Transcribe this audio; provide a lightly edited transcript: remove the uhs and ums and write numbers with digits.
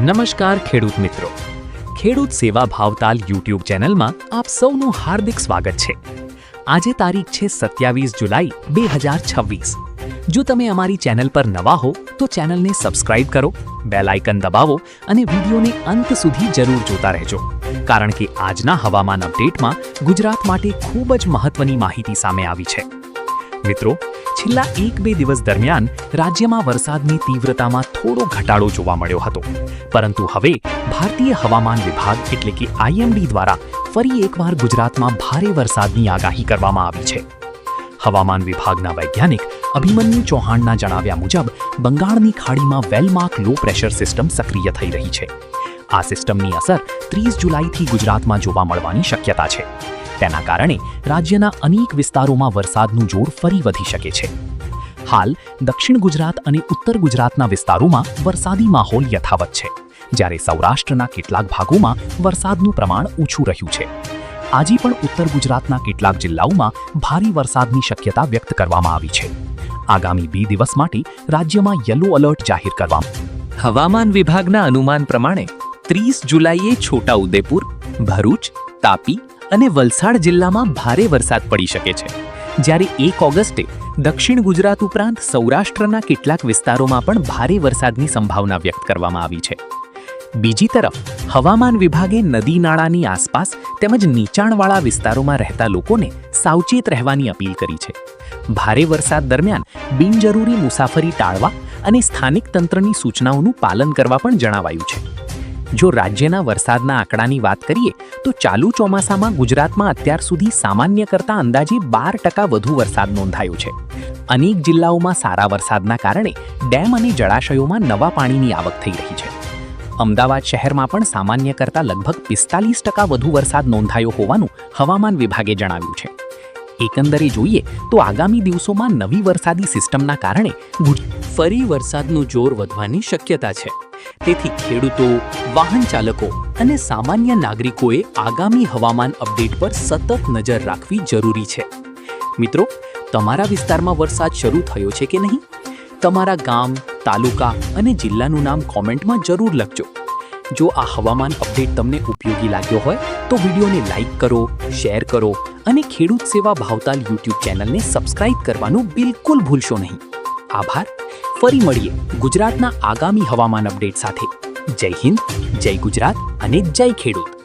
નમસ્કાર ખેડૂત મિત્રો, ખેડૂત સેવા ભાવતાલ યુટ્યુબ ચેનલમાં આપ સૌનું હાર્દિક સ્વાગત છે। આજે તારીખ છે 27 જુલાઈ 2026। જો તમે અમારી ચેનલ પર નવા હો તો ચેનલને સબસ્ક્રાઇબ કરો, બેલ આઇકન દબાવો અને વિડીયોને અંત સુધી જરૂર જોતા રહેજો, કારણ કે આજના હવામાન અપડેટમાં ગુજરાત માટે ખૂબ જ મહત્વની માહિતી સામે આવી છે। મિત્રો, છેલ્લા 1-2 દિવસ દરમિયાન રાજ્યમાં વરસાદની તીવ્રતામાં થોડો ઘટાડો જોવા મળ્યો હતો, પરંતુ હવે ભારતીય હવામાન વિભાગ એટલે કે IMD દ્વારા ફરી એકવાર ગુજરાતમાં ભારે વરસાદની આગાહી કરવામાં આવી છે। હવામાન વિભાગના વૈજ્ઞાનિક અભિમન્યુ ચૌહાણના જણાવ્યા મુજબ બંગાળની ખાડીમાં વેલમાર્ક લો પ્રેશર સિસ્ટમ સક્રિય થઈ રહી છે। આ સિસ્ટમની અસર 30 જુલાઈથી ગુજરાતમાં જોવા મળવાની શક્યતા છે। તેના કારણે રાજ્યના અનેક વિસ્તારોમાં વરસાદનું જોર ફરી વધી શકે છે। હાલ દક્ષિણ ગુજરાત અને ઉત્તર ગુજરાતના વિસ્તારોમાં વરસાદી માહોલ યથાવત છે, જ્યારે સૌરાષ્ટ્રના કેટલાક ભાગોમાં વરસાદનું પ્રમાણ ઓછું રહ્યું છે। આજે પણ ઉત્તર ગુજરાતના કેટલાક જિલ્લાઓમાં ભારે વરસાદની શક્યતા વ્યક્ત કરવામાં આવી છે। આગામી 2 દિવસ માટે રાજ્યમાં યલો એલર્ટ જાહેર કરવામાં। હવામાન વિભાગના અનુમાન પ્રમાણે 30 જુલાઈએ છોટાઉદેપુર, ભરૂચ, તાપી અને વલસાડ જિલ્લામાં ભારે વરસાદ પડી શકે છે, જ્યારે 1 ઓગસ્ટે દક્ષિણ ગુજરાત ઉપરાંત સૌરાષ્ટ્રના કેટલાક વિસ્તારોમાં પણ ભારે વરસાદની સંભાવના વ્યક્ત કરવામાં આવી છે। બીજી તરફ હવામાન વિભાગે નદી નાળાની આસપાસ તેમજ નીચાણવાળા વિસ્તારોમાં રહેતા લોકોને સાવચેત રહેવાની અપીલ કરી છે। ભારે વરસાદ દરમિયાન બિનજરૂરી મુસાફરી ટાળવા અને સ્થાનિક તંત્રની સૂચનાઓનું પાલન કરવા પણ જણાવાયું છે। જો રાજ્યના વરસાદના આંકડાની વાત કરીએ તો ચાલુ ચોમાસામાં ગુજરાતમાં અત્યાર સુધી સામાન્ય કરતાં અંદાજે 12% વધુ વરસાદ નોંધાયો છે। અનેક જિલ્લાઓમાં સારા વરસાદના કારણે ડેમ અને જળાશયોમાં નવા પાણીની આવક થઈ રહી છે। અમદાવાદ શહેરમાં પણ સામાન્ય કરતાં લગભગ 45% વધુ વરસાદ નોંધાયો હોવાનું હવામાન વિભાગે જણાવ્યું છે। એકંદરે જોઈએ તો આગામી દિવસોમાં નવી વરસાદી સિસ્ટમના કારણે ફરી વરસાદનું જોર વધવાની શક્યતા છે। તેથી ખેડૂતો, વાહન ચાલકો અને સામાન્ય નાગરિકોએ આગામી હવામાન અપડેટ પર સતત નજર રાખવી જરૂરી છે। મિત્રો, તમારા વિસ્તારમાં વરસાદ શરૂ થયો છે કે નહીં? તમારા ગામ, તાલુકા અને જિલ્લાનું નામ કોમેન્ટમાં જરૂર લખજો। જો આ હવામાન અપડેટ તમને ઉપયોગી લાગ્યો હોય તો વિડીયોને લાઈક કરો, શેર કરો અને ખેડૂત સેવા ભાવતાલ યુટ્યુબ ચેનલને સબસ્ક્રાઇબ કરવાનું બિલકુલ ભૂલશો નહીં। આભાર। ફરી મળીએ ગુજરાતના આગામી હવામાન અપડેટ સાથે। જય હિન્દ, જય ગુજરાત અને જય ખેડૂત।